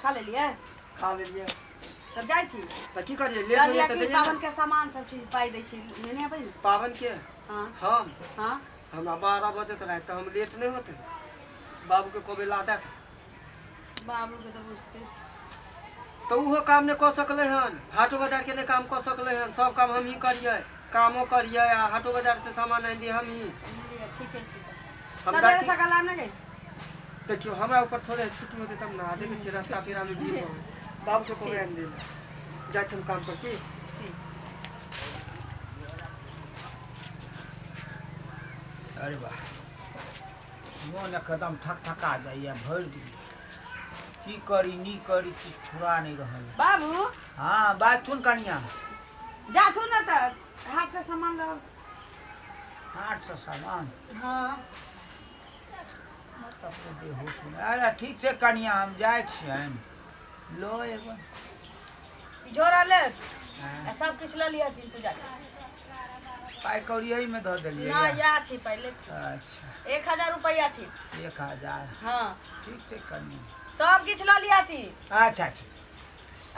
खा लेलिए तब जाइ छी त की करिए लेट हो त दे पावन के सामान सब चीज पाई दै छी लेने आबै पावन के हां हां हमरा 12 बजे तक त हम लेट नहीं होते बाबू के कोबे ला दे बाबू के तो बुझते छी तो वो काम नहीं कर सकले हन हाटो बाजार के नहीं काम कर सकले हन सब काम हम ही करिए कामो करिए हाटो बाजार से सामान नहीं दी हम ही ठीक है हम सवेरे सकाल आम ना गई देखियो हमरा ऊपर थोड़े छुट्टी होते तब ना देखे छी रास्ता पेरा में भीड़ हो बाबू के कोबे आन दे जाय हम काम कर की अरे वाह मन एकदम थक थका जाइए भर दिन की करी नी करी की छुरा नहीं रहल बाबू हाँ बात सुन कनिया जा सुन न त हाथ से सामान लो हाथ से सामान हां अरे ठीक से कनिया हम जाए छियन लो एगो जोरा ले सब कुछ ले लिया दिन पूजा पाई कौड़ी में धर देलिए ना या छी पहले अच्छा 1000 रुपया छी 1000 हां ठीक से कनिया सब कुछ ले लिया थी अच्छा अच्छा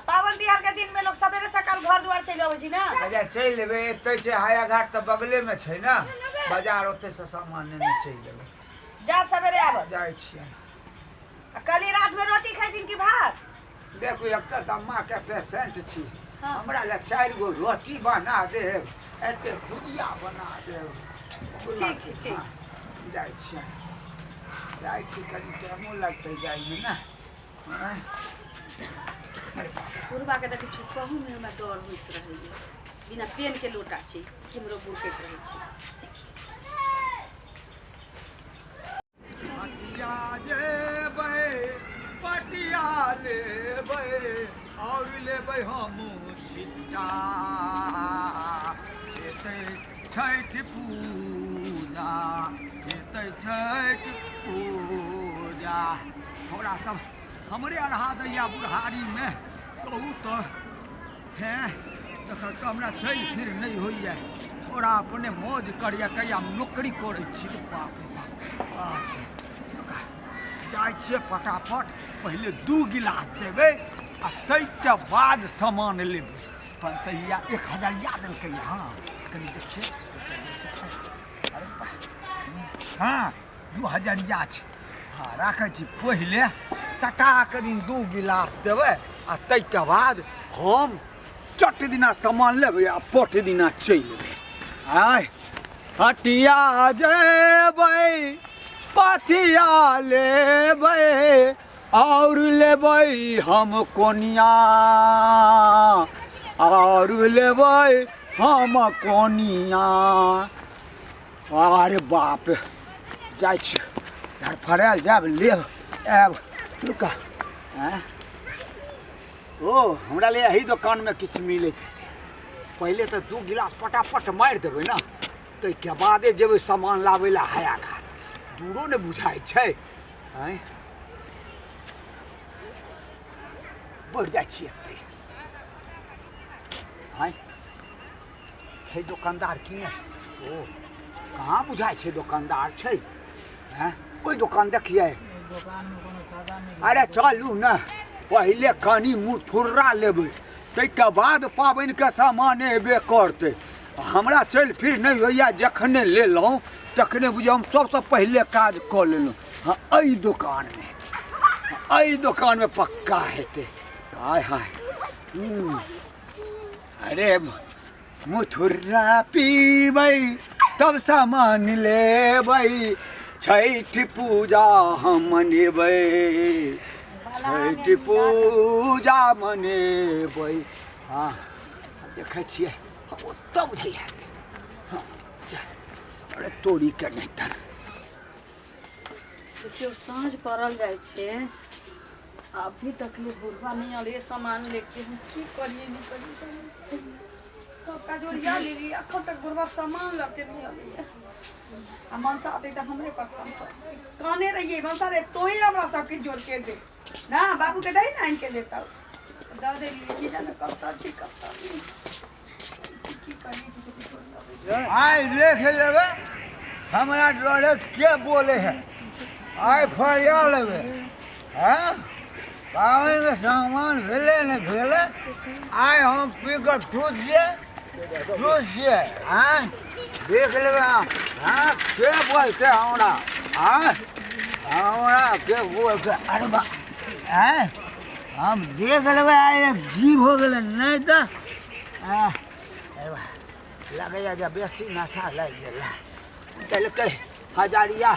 पावन तिहार के दिन में लोग सवेरे सकाल घर द्वार चल आवे छी ना अच्छा चल लेबे एते से हाया घाट त बगले में छै ना बाजार ओते से सामान लेने चल लेबे जा सवेरे आब जाय छियन कल रात में रोटी खाई दिन की भात देखो एक त अम्मा के पेशेंट छी हमरा ले 4 गो रोटी बना दे एते भुजिया बना दे ठीक ठीक जाय छी कनी टाइमो लगते जाय में ना पुरबा के देखि कहू में हमरा डर होइत रहै बिना पेन के लोटा छी किमरो बुलकैत रहै छी पटिया लेबै और लेबै हम छिट्टा एतै छठ पूजा हमरा सब हमरे अढ़ा दैया बुढ़ारी में कहू तो है देख हमरा चल फिर नहीं होइए थोड़ा अपने मौज करिए कहिया नौकरी करै छी बाप रे बाप अच्छा जाय छियै फटाफट पहले 2 गिलास देबै आ तैके बाद सामान लेबै 1000 याद देलकै हाँ कनी देखिए अरे हाँ 2000 छै हाँ राखै छी पहले सटा के दिन 2 गिलास देबै आ तैके बाद हम चट दिना सामान लेबै आ पट दिना चलि लेबै आय हटिया जेबै पथिया लेबै और लेबै हम कोनिया और लेबै हम कोनिया अरे बाप जाइ छी यार फराल जाब लेब आब रुका ओ हमरा ले यही दुकान में किछु मिलैत पहले तो 2 गिलास फटाफट मारि देबै ना ताहिके बादे जेबै सामान लाबै ला हाया घाट दूरो ने बुझाइ छै आँय बढ़ जाइ छियै आँय छै दुकानदार की ने ओ कहाँ बुझाइ छै दुकानदार छै हैं ओइ दुकान देखिए अरे चलू ना पहले कनी मुठुर्रा लेबै ताहिके बाद पाबनिके सामान अयबे करतै हमरा चल फिर नहीं होइए जखने लेलहुँ तखने बुझियौ हम सबसे पहले काज कऽ लेलहुँ हाँ एहि दुकान में पक्का हेतै हाय हाय अरे मुठुर्रा पीबै तब सामान लेबै छठ पूजा हम मनेबै छठ पूजा मनेबै हाँ देखै छियै ओतऽ बुझैया हाँ अरे तोरी के नहीं तर देखियो साँझ पड़ल जाइ छै अभी तक ले बुढ़वा नहीं आले सामान लेके हम की करिए नहीं करिए सब का जोड़िया लेली अखन तक बुढ़वा सामान लेके नहीं आले आ मनसा दे त हमरे पर काने रहिए मनसा रे तो ही हमरा सब के जोड़ के दे ना बाबू के दई ना इनके देता दा दे की जाने कबता छी कबता की करी आय देख लेबे हमरा डरे के बोले है आय फरिया लेबे हैं पावे के सामान भेले न भेले आइ हम पीकर ठूस छियै हाँ देख लेबै हाँ के बोल छै हमरा हाँ हमरा के बोल छै अरे बा हाँ हम देख लेबै आइ जीव हो गेलै नहीं तो लगैया जे बेसी नशा लागि गेलै कहलकै हजारिया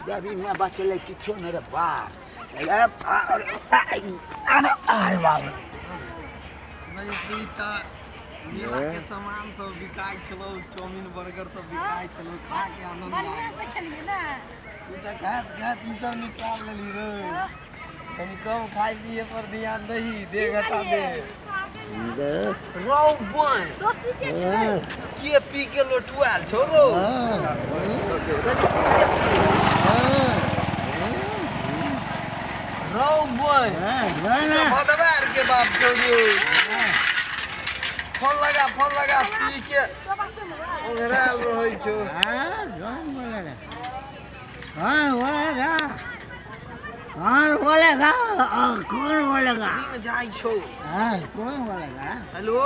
देवी में बचले किछो नहीं रे बाप अरे बाबू मेला के सामान सब बिकाय छलो चाउमीन बर्गर सब बिकाय छलो खा के आनंद बढ़िया से खेलिए ना तू तो खात ई सब निकाल लेली रे कनी कम खाई पिए पर ध्यान दही दे घटा दे रो बन दोस्ती के के पी के लोटुआल छोरो रो बन भदवार के बाप छोड़ियो फोन लगा पी के ओंगराल रहै छो बोलेगा कौन बोलेगा दिन जाय छो कौन बोलेगा हेलो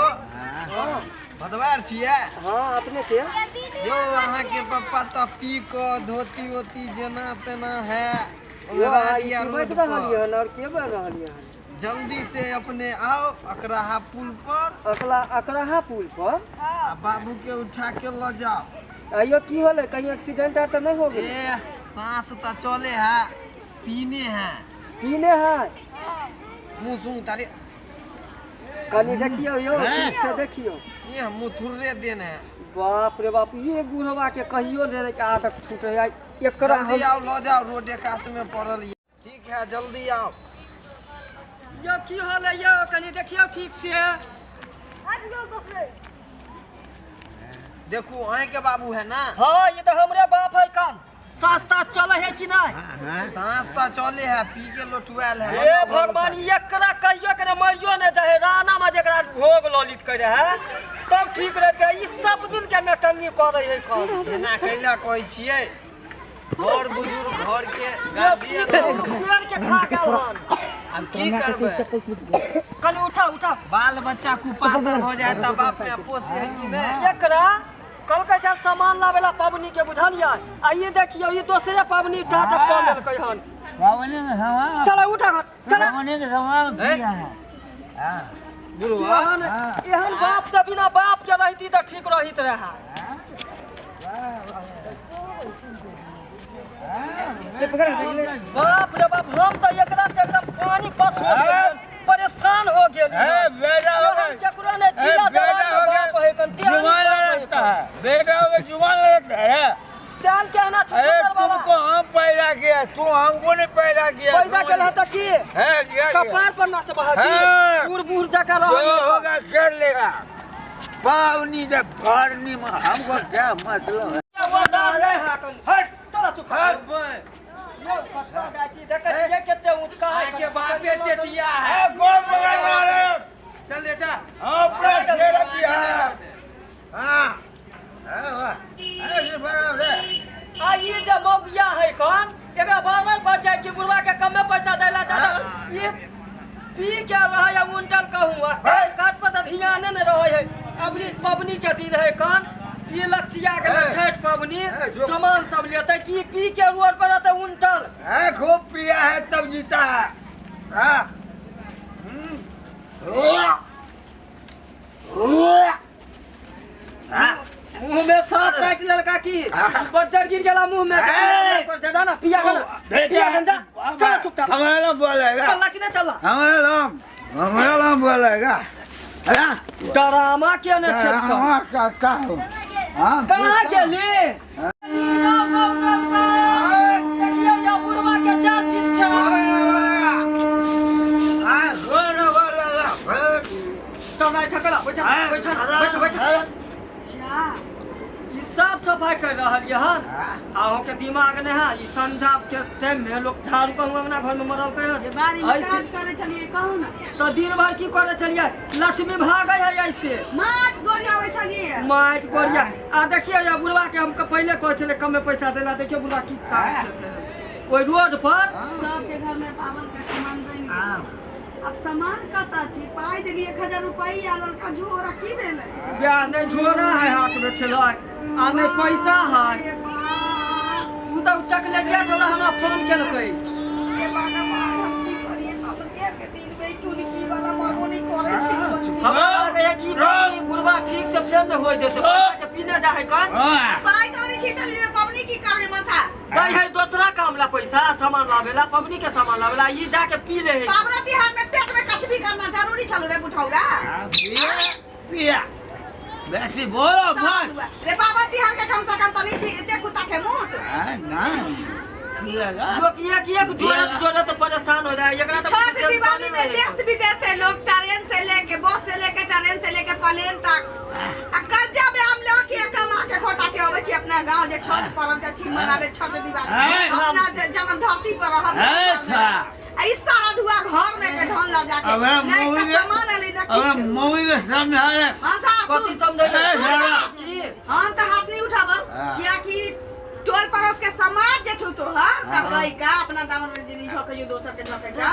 भदवार छियै हाँ अपने से यो अहाँ के पप्पा त पी क धोती वोती जेना तेना है बैठ रहलिए हन और के बैठ रहलिए हन जल्दी से अपने आओ अकराहा पुल पर अकराहा पुल पर आ बाबू के उठा के ल जाओ आइयो की होले कहीं एक्सीडेंट आर तो नहीं हो गई ए सांस त चले है पीने है मुंह सूंघ तारे कनी देखियो यो ठीक से देखियो ये मुथुरे देन है बाप रे बाप ये बुढ़वा के कहियो ले के आदत छूटे है एकरा जल्दी आओ ल जाओ रोड कात में पड़ल ये ठीक है जल्दी आओ यो की होले यो कनी देखियो ठीक से देखो अहे के बाबू है ना हाँ ये तो हमरे बाप है काम सस्ता चले है कि नहीं सांस त चले है पी के लोटुआल है हे भगवान एकरा कहियो के मरियो न चाहे राना में जेकरा भोग ललित करे है तब ठीक रहते ई सब दिन के नटंगी करे है काम एना कैला कहै छियै और बुजुर्ग घर के गार्जियन पेड़ के खा गेल हन हम की करबै कल उठा बाल बच्चा कुपातर हो जाए त बाप में पोसे है कि नहीं एकरा कल के चल सामान लावेला पबनी के बुझलिए आ ये देखियो ये दूसरे पबनी टाटा कर लेलकै हन बावने के सामान चला उठा चला बावने के सामान किया है बुढ़वा एहन बाप से बिना बाप के रहती तो ठीक रहित रहा बाप रे बाप हम तो एकरा से एकदम पानी पस हो गेल परेशान हो गेल बेटा केकरो ने जिला जवान के बाप है कन जुबान लगता है बेटा होगा जुबान लगता है चाल के ना अरे तुमको हम पैदा किया तू हमको नहीं पैदा किया पैदा केला त की है किया कपार पर नाच बहाती बूढ़ बूढ़ जका जो रह होगा कर लेगा पावनी जब भरनी में हमको क्या मतलब है हट चला चुप हट बन यो पत्ता गाची देख छिए केते ऊंचका है के बापे टेटिया है कौन पकड़ मारे चल ले जा अपना शेर किया हां ऐसे बराबर है आ ये जे मौगिया है कौन एकरा बार-बार बचा कि बुढ़वा के कम में पैसा देला दादा ये पी के रहा है उंटल कहूं काट पर ध्यान न रहे है अबरी पबनी के दिन है कौन ये लक्षिया के छठ पबनी सामान सब लेते कि पी के रोड पर रहते उंटल है खूब पिया है तब जीता है हां मुंह में सांप काट लड़का की बच्चर गिर गया मुंह में पर ज्यादा ना पिया ना चलो चुपचाप हमारा नाम बोलेगा चलना कि नहीं चलना हमारा नाम बोलेगा ड्रामा क्या न छेद का कहता हूँ कहाँ के लिए देखिए या बुढ़वा के चार छिछा तो नहीं छकला बैठा ई साफ सफाई कर रहा है हन आहो के दिमाग ने है ई संझा के टाइम में लोग झाड़ू कहूं अपना घर में मरल कह बारी में काज करे चलिए कहू ना तो दिन भर की करे चलिए लक्ष्मी भागे है ऐसे मात गोरियावे चलिए माइट गोरिया आ देखिए या बुढ़वा के हमको पहले कहे चले कम में पैसा देला देखिए बुढ़वा की काम करते हैं ओई रोड पर सबके घर में पावन के सामान बन अब सामान कता छी पाई देली 1000 रुपया लड़का झोरा की भेलै या नहीं झोरा है हाथ में छलो आ नहीं पैसा है उ तो चॉकलेटिया छोड़ा हमरा फोन केलकै हमरा कहे कि बुढ़वा ठीक से फेर न होय दे छै के पीने जा है कन पाई करै छी त पबनी की करे मनसा दई है दूसरा काम ला पैसा सामान लावेला पबनी के सामान लावेला ई जाके पी ले है पावरती हाथ में पेट में कुछ भी करना जरूरी छलो रे बुढ़ौरा पिया वैसे बोलो बोल रे पावरती हाथ के कम से कम तनी ते कुत्ता के मुंह ना पिया लोग एक जोड़ा तो परेशान हो जाए एकरा तो छठ दिवाली में देश विदेश से लोग ट्रेन से लेके बस से लेके ट्रेन से लेके प्लेन तक आ कर्जा में हम लोग के कमा के खोटा के आवे छी अपना गांव जे छठ पर्व जे छी मनावे छठ दिवाली अपना जन्म धरती पर हम अच्छा आई सारा धुआ घर में के धन ला जाके नहीं तो सामान ले ना अबे मौगी के सामने आ रे कथि समझै हम तो हाथ नहीं उठाबो किया कि टोल पड़ोस के समाज जे छु तो हां कहबै का अपना दामन में जिनी झोके जो दोसर के झोके जा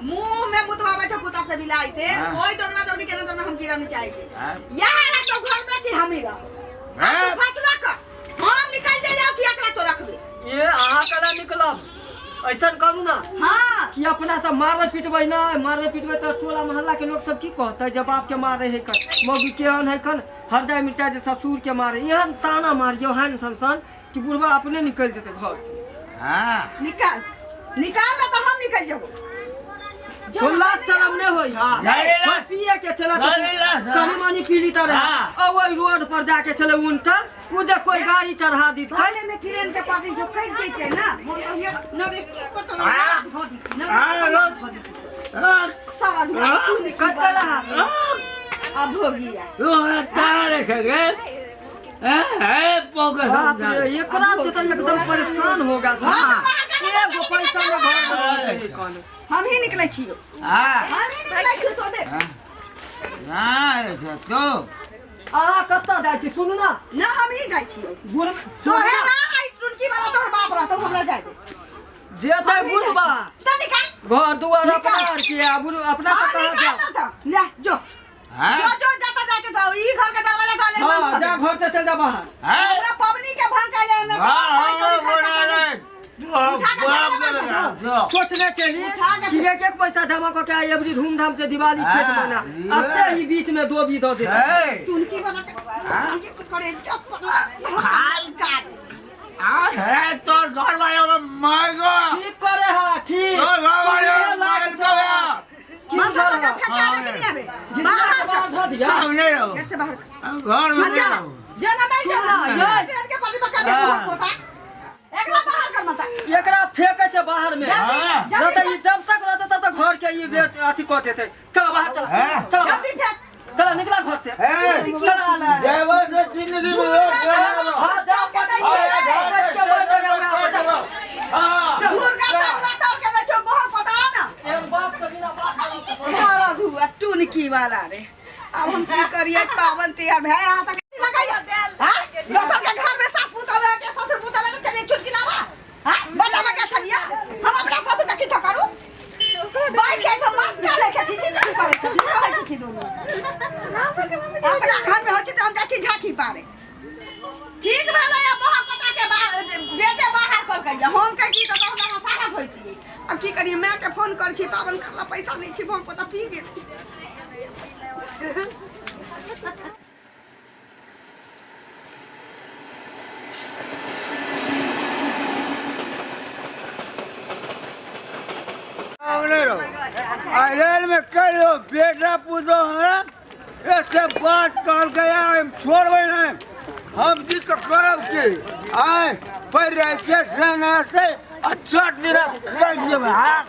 मुंह में मुतवावे छ कुत्ता से बिलाई से कोई दोगला दोनी के नजर में हम गिरा नहीं चाहिए यहां रख तो घर में कि हम ही रहो फैसला कर हम निकल जाओ कि एकरा तो रखबे ये अहाँ कला निकलब ऐसा करू ना हां कि अपना सब मारबे पिटबै ना मारबे पिटबै तो टोला मोहल्ला के लोग सब की कहतै जब बाप के मारे है कन मौगी के हन है कन हर जाय मिर्चा जे ससुर के मारे एहन ताना मारियो हन संसन कि बुढ़वा अपने निकल जते घर से हां निकाल ना तो हम निकल जाबो खुला शर्म नहीं होई हां पिए के चला कनी मानी पीली तरह अब वही रोड पर जाके चले उनटर उ जे कोई गाड़ी चढ़ा दी पहले में ट्रेन के पार्टी जो कट जैते ना मोर तो ये नरे की पता सारा कत रहा अब हो गया ओ तारा देखेगे पोका समझा एकरा से तो एकदम परेशान हो गया था एगो पैसा में घर में कौन हम ही निकले छियो हां हम ही निकले छियो तो दे ना ऐसा तो आ कत्ता जाय छी सुनु ना ना हम ही जाय छियो बुढ़ तो है ना आई टुनकी वाला तोर बाप रहा तो हमरा जाय दे जेते बुढ़वा त निकाल घर दुआर अपना के बुढ़ अपना से कहां जा ले जो हां जो जाता जाके जाओ ई घर के दरवाजा खोले बंद कर जा घर से चल जा बाहर हमरा पबनी के भंकाले ना सोचने चाहिए कि एक एक पैसा जमा करके आई एवरी धूमधाम से दिवाली छठ मना अससे ही बीच में दो भी दो दे टुनकी वाला करे खाल काट है तो घर वाले में मांगो ठीक करे हां ठीक तो घर वाले में मांगो माथा का फेंकावे के नहीं आवे बाहर धो दिया नहीं रहो घर से बाहर घर में जाना बैठ जाना ट्रेन के पार्टी पका दे पोता एकला बाहर कर मत एकरा फेंके छे बाहर में जब तक ई जब तक रहते तब तक घर के ई अथी कहते थे चलो बाहर चलो चलो जल्दी फेंक चलो निकला घर से ड्राइवर से जिंदगी में हां जाओ के बैठ चलो हां दूर का तो के बेचो बहुत पता ना एक बाप के बिना बात सारा धुआ टुनकी वाला रे अब हम की करिए पावन त्योहार भाई यहां तक लगाइए हां दोसर के घर में सास पुत आवे के ससुर पुत आवे तो चले चुटकी लावा हां बच्चा में क्या चलिए हम अपना ससुर का की करू बैठ के तो मस्त ले के चीज करे सब है की दोनों अपना घर में होची तो हम जाची झाकी पारे ठीक भेलै अब बहुत पता के बेटे बाहर कर के हम कह की तो हमरा सारा होई छी अब की करिए मैं के फोन कर छी पावन करला पैसा नहीं छी बहुत पता पी गेल रेल में कर दो बेटा पूछो है ऐसे बात कर गया हम छोड़बे नहीं हम जी का करब की आए पर रहे छे ट्रेन से अच्छा दिन कर दिए हां